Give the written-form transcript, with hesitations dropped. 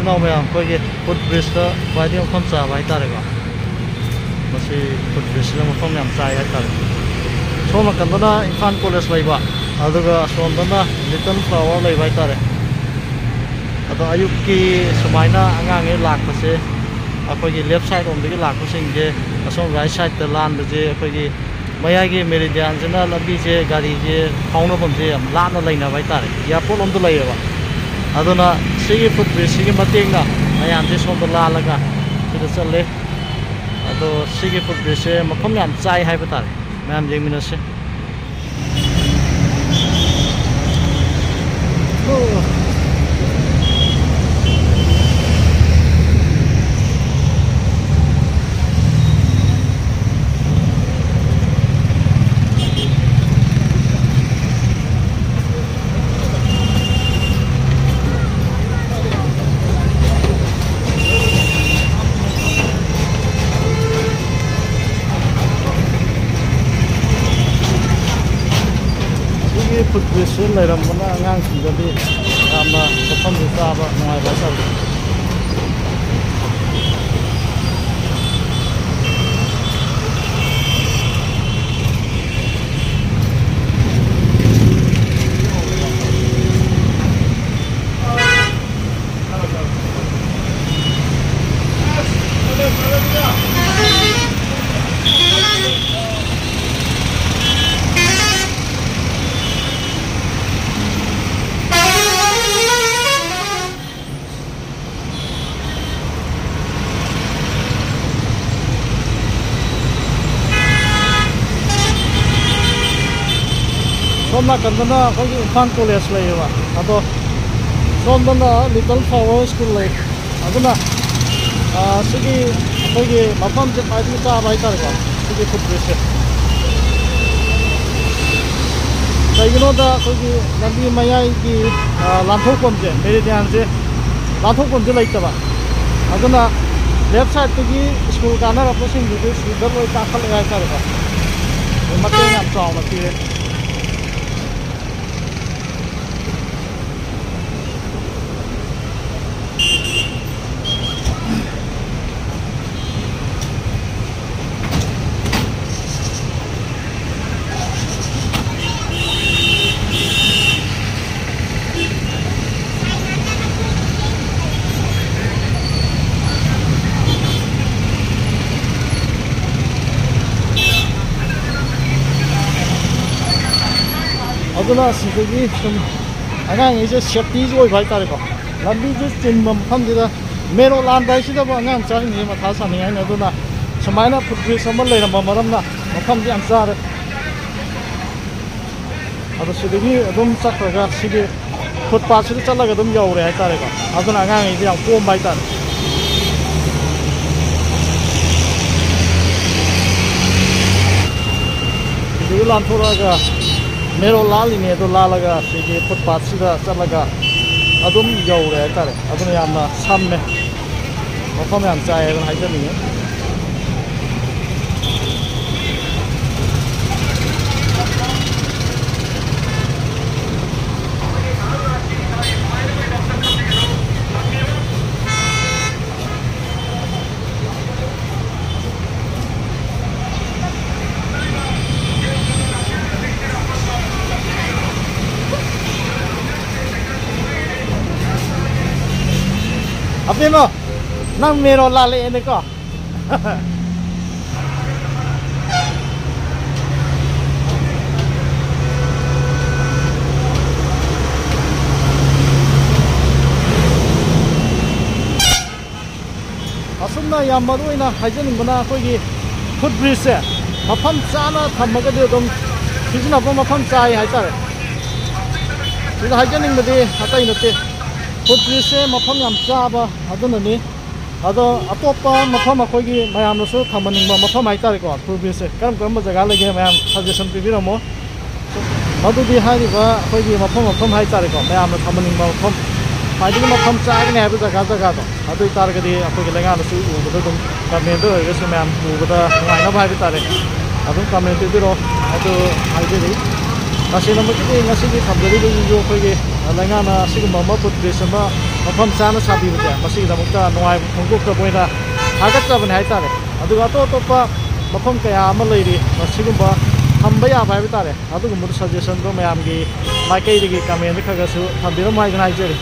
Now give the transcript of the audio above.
ꯏꯅꯥꯎ ꯃꯌꯥꯝ ꯑꯩꯈꯣꯏꯒꯤ ꯐꯨꯠ ꯕ꯭ꯔꯤꯖꯇ ꯈ꯭ꯋꯥꯏꯗꯒꯤ ꯃꯐꯝ ꯆꯥꯕ ꯍꯥꯏꯇꯥꯔꯦꯀꯣ ꯃꯁꯤ ꯐꯨꯠ ꯕ꯭ꯔꯤꯖꯁꯤꯗ ꯃꯐꯝ ꯌꯥꯝ ꯆꯥꯏ ꯍꯥꯏꯇꯥꯔꯦ ꯁꯣꯝ ꯅꯥꯀꯟꯗꯅ ꯏꯝꯐꯥꯜ ꯀꯣꯂꯦꯖ ꯂꯩꯕ ꯑꯗꯨꯒ ꯑꯁꯣꯝꯗꯅ ꯂꯤꯇꯜ ꯐ꯭ꯂꯥꯋꯔ ꯂꯩꯕ ꯍꯥꯏꯇꯥꯔꯦ ꯑꯗꯣ ꯑꯌꯨꯛꯀꯤ ꯁꯨꯃꯥꯏꯅ ꯑꯉꯥꯡꯉꯩ ꯂꯥꯛꯄꯁꯦ ꯑꯩꯈꯣꯏꯒꯤ ꯂꯦꯐ ꯁꯥꯏꯠ ꯂꯣꯝꯗꯒꯤ ꯂꯥꯛꯄꯁꯤꯡꯁꯦ ꯑꯁꯣꯝ ꯔꯥꯏꯠ ꯁꯥꯏꯠꯇ ꯂꯥꯟꯕꯁꯦ ꯑꯩꯈꯣꯏꯒꯤ ꯃꯌꯥꯏꯒꯤ ꯃꯦꯔꯤꯗꯤꯌꯥꯟꯁꯤꯅ ꯂꯝꯕꯤꯁꯦ ꯒꯥꯔꯤꯁꯦ ꯐꯥꯎꯅꯐꯝꯁꯦ ꯌꯥꯝ ꯂꯥꯞꯅ ꯂꯩꯅꯕ ꯍꯥꯏꯇꯥꯔꯦ ꯏꯌꯥꯔꯄꯣꯔꯠ ꯂꯣꯝꯗ ꯂꯩꯌꯦꯕ ꯑꯗꯨꯅ ꯁꯤꯒꯤ ꯐꯨꯠ ꯕ꯭ꯔꯤꯖꯁꯤꯒꯤ ꯃꯇꯦꯡꯅ ꯃꯌꯥꯝꯁꯦ ꯁꯣꯝꯗ ꯂꯥꯜꯂꯒ ꯁꯤꯗ ꯆꯠꯂꯦ ꯑꯗꯣ ꯁꯤꯒꯤ ꯐꯨꯠ ꯕ꯭ꯔꯤꯖꯁꯦ ꯃꯐꯝ ꯌꯥꯝ ꯆꯥꯏ ꯍꯥꯏꯕ ꯇꯥꯔꯦ ꯃꯌꯥꯝ ꯌꯦꯡꯃꯤꯟꯅꯁꯦ ꯐꯨꯠ ꯕ꯭ꯔꯤꯖꯁꯦ ꯂꯩꯔꯝꯕꯅ ꯑꯉꯥꯡꯁꯤꯡꯗꯗꯤ ꯌꯥꯝꯅ ꯃꯐꯝꯁꯦ ꯆꯥꯕ ꯅꯨꯡꯉꯥꯏꯕ ꯍꯥꯏꯇꯥꯔꯦ ꯁꯣꯝ ꯅꯥꯀꯟꯗꯅ ꯑꯩꯈꯣꯏꯒꯤ ꯏꯝꯐꯥꯜ ꯀꯣꯂꯦꯖ ꯂꯩꯌꯦꯕ ꯑꯗꯣ ꯁꯣꯝꯗꯅ ꯂꯤꯇꯜ ꯐ꯭ꯂꯥꯋꯔ ꯁ꯭ꯀꯨꯜ ꯂꯩ ꯑꯗꯨꯅ ꯁꯤꯒꯤ ꯑꯩꯈꯣꯏꯒꯤ ꯃꯐꯝꯁꯦ ꯈ꯭ꯋꯥꯏꯗꯒꯤ ꯆꯥꯕ ꯍꯥꯏꯇꯥꯔꯦꯀꯣ ꯁꯤꯒꯤ ꯐꯨꯠ ꯕ꯭ꯔꯤꯖꯁꯦ ꯀꯩꯒꯤꯅꯣꯗ ꯑꯩꯈꯣꯏꯒꯤ ꯂꯝꯕꯤ ꯃꯌꯥꯏꯒꯤ ꯂꯥꯟꯊꯣꯛꯐꯝꯁꯦ ꯃꯦꯔꯤꯗꯤꯌꯥꯟꯁꯦ ꯂꯥꯟꯊꯣꯛꯐꯝꯁꯦ ꯂꯩꯇꯕ ꯑꯗꯨꯅ ꯂꯦꯐ ꯁꯥꯏꯠꯇꯒꯤ ꯁ꯭ꯀꯨꯜ ꯀꯥꯟꯅꯔꯛꯄꯁꯤꯡꯗꯨꯗꯤ ꯁꯤꯗ ꯂꯣꯏ ꯀꯥꯈꯠꯂꯛꯑꯦ ꯍꯥꯏꯇꯥꯔꯦꯀꯣ ꯃꯇꯦꯡ ꯌꯥꯝ ꯆꯥꯎꯅ ꯄꯤꯔꯦ ꯑꯗꯨꯅ ꯁꯤꯗꯒꯤ ꯁꯨꯝ ꯑꯉꯥꯡꯉꯩꯁꯦ ꯁꯦꯐꯇꯤꯁꯨ ꯑꯣꯏꯕ ꯍꯥꯏꯇꯥꯔꯦꯀꯣ ꯂꯝꯕꯤꯁꯦ ꯆꯤꯟꯕ ꯃꯐꯝꯁꯤꯗ ꯃꯦꯟ ꯔꯣꯗ ꯂꯥꯟꯕ ꯍꯥꯏꯁꯤꯗꯕꯨ ꯑꯉꯥꯡ ꯃꯆꯥꯁꯤꯡꯁꯦ ꯃꯊꯥ ꯁꯥꯅꯤꯡꯉꯥꯏꯅꯤ ꯑꯗꯨꯅ ꯁꯨꯃꯥꯏꯅ ꯐꯨꯠ ꯕ꯭ꯔꯤꯖ ꯑꯃ ꯂꯩꯔꯝꯕ ꯃꯔꯝꯅ ꯃꯐꯝꯁꯦ ꯌꯥꯝ ꯆꯥꯔꯦ ꯑꯗꯣ ꯁꯤꯗꯒꯤ ꯑꯗꯨꯝ ꯆꯠꯈ꯭ꯔꯒ ꯁꯤꯒꯤ ꯐꯨꯠ ꯄꯥꯠꯁꯤꯗ ꯆꯠꯂꯒ ꯑꯗꯨꯝ ꯌꯧꯔꯦ ꯍꯥꯏꯇꯥꯔꯦꯀꯣ ꯑꯗꯨꯅ ꯑꯉꯥꯡꯉꯩꯁꯦ ꯌꯥꯝ ꯀꯣꯝꯕ ꯍꯥꯏꯇꯥꯔꯦ ꯁꯤꯗꯒꯤ ꯂꯥꯟꯊꯣꯔꯛꯑꯒ ꯃꯦꯔꯣ ꯂꯥꯜꯂꯤꯅꯦ ꯑꯗꯣ ꯂꯥꯜꯂꯒ ꯁꯤꯒꯤ ꯐꯨꯠ ꯄꯥꯠꯁꯤꯗ ꯆꯠꯂꯒ ꯑꯗꯨꯝ ꯌꯧꯔꯦ ꯍꯥꯏꯇꯥꯔꯦ ꯑꯗꯨꯅ ꯌꯥꯝꯅ ꯁꯝꯃꯦ ꯃꯐꯝ ꯌꯥꯝ ꯆꯥꯏ ꯍꯥꯏꯗꯅ ꯍꯥꯏꯖꯅꯤꯡꯉꯤ Apino, nang mero lali ini ko. ꯑꯁꯨꯝꯅ ꯌꯥꯝ ꯃꯔꯨꯑꯣꯏꯅ ꯍꯥꯏꯖꯅꯤꯡꯕꯅ ꯑꯩꯈꯣꯏꯒꯤ ꯐꯨꯠ ꯕ꯭ꯔꯤꯖꯁꯦ ꯃꯐꯝ ꯆꯥꯅ ꯊꯝꯃꯒꯗꯤ ꯑꯗꯨꯝ ꯁꯤꯖꯤꯟꯅꯕ ꯃꯐꯝ ꯆꯥꯏ ꯍꯥꯏꯇꯥꯔꯦ ꯁꯤꯗ ꯍꯥꯏꯖꯅꯤꯡꯕꯗꯤ ꯑꯇꯩ ꯅꯠꯇꯦ ꯐꯨꯠ ꯕ꯭ꯔꯤꯖꯁꯦ ꯃꯐꯝ ꯌꯥꯝ ꯆꯥꯕ ꯑꯗꯨꯅꯅꯤ ꯑꯗꯣ ꯑꯇꯣꯞꯄ ꯃꯐꯝ ꯑꯩꯈꯣꯏꯒꯤ ꯃꯌꯥꯝꯅꯁꯨ ꯊꯝꯍꯟꯅꯤꯡꯕ ꯃꯐꯝ ꯍꯥꯏꯇꯥꯔꯦꯀꯣ ꯐꯨꯠ ꯕ꯭ꯔꯤꯖꯁꯦ ꯀꯔꯝꯕ ꯖꯒꯥ ꯂꯩꯒꯦ ꯃꯌꯥꯝ ꯁꯖꯦꯁꯟ ꯄꯤꯕꯤꯔꯝꯃꯣ ꯃꯗꯨꯗꯤ ꯍꯥꯏꯔꯤꯕ ꯑꯩꯈꯣꯏꯒꯤ ꯃꯐꯝ ꯍꯥꯏꯇꯥꯔꯦꯀꯣ ꯃꯌꯥꯝꯅ ꯊꯝꯍꯟꯅꯤꯡꯕ ꯃꯐꯝ ꯈ꯭ꯋꯥꯏꯗꯒꯤ ꯃꯐꯝ ꯆꯥꯒꯅꯤ ꯍꯥꯏꯕ ꯖꯒꯥꯗꯣ ꯑꯗꯨ ꯑꯣꯏꯇꯥꯔꯒꯗꯤ ꯑꯩꯈꯣꯏꯒꯤ ꯂꯩꯉꯥꯛꯅꯁꯨ ꯎꯕꯗ ꯑꯗꯨꯝ ꯒꯃꯦꯟꯗ ꯑꯣꯏꯔꯒꯁꯨ ꯃꯌꯥꯝ ꯎꯕꯗ ꯅꯨꯡꯉꯥꯏꯅꯕ ꯍꯥꯏꯕ ꯇꯥꯔꯦ ꯑꯗꯨꯝ ꯀꯃꯦꯟ ꯄꯤꯕꯤꯔꯛꯑꯣ ꯑꯗꯨ ꯍꯥꯏꯖꯔꯤ ꯇꯁꯦꯡꯅꯃꯛꯀꯤꯗꯤ ꯉꯁꯤꯒꯤ ꯊꯝꯖꯔꯤꯕꯁꯤꯁꯨ ꯑꯩꯈꯣꯏꯒꯤ ꯂꯩꯉꯥꯛꯅ ꯑꯁꯤꯒꯨꯝꯕ ꯑꯃ ꯐꯨꯠ ꯕ꯭ꯔꯤꯖ ꯑꯃ ꯃꯐꯝ ꯆꯥꯅ ꯁꯥꯕꯤꯕꯁꯦ ꯃꯁꯤꯒꯤꯗꯃꯛꯇ ꯅꯨꯡꯉꯥꯏꯕ ꯐꯣꯡꯗꯣꯛꯆꯕ ꯑꯣꯏꯅ ꯊꯥꯒꯠꯆꯕꯅꯦ ꯍꯥꯏꯇꯥꯔꯦ ꯑꯗꯨꯒ ꯑꯇꯣꯞ ꯑꯇꯣꯞꯄ ꯃꯐꯝ ꯀꯌꯥ ꯑꯃ ꯂꯩꯔꯤ ꯃꯁꯤꯒꯨꯝꯕ ꯊꯝꯕ ꯌꯥꯕ ꯍꯥꯏꯕ ꯇꯥꯔꯦ ꯑꯗꯨꯒꯨꯝꯕ ꯁꯖꯦꯁꯟꯗꯣ ꯃꯌꯥꯝꯒꯤ ꯃꯥꯏꯀꯩꯗꯒꯤ ꯀꯃꯦꯟꯗ ꯈꯔ ꯈꯔꯁꯨ ꯊꯝꯕꯤꯔꯝꯃꯨ ꯍꯥꯏꯗꯅ ꯍꯥꯏꯖꯔꯤ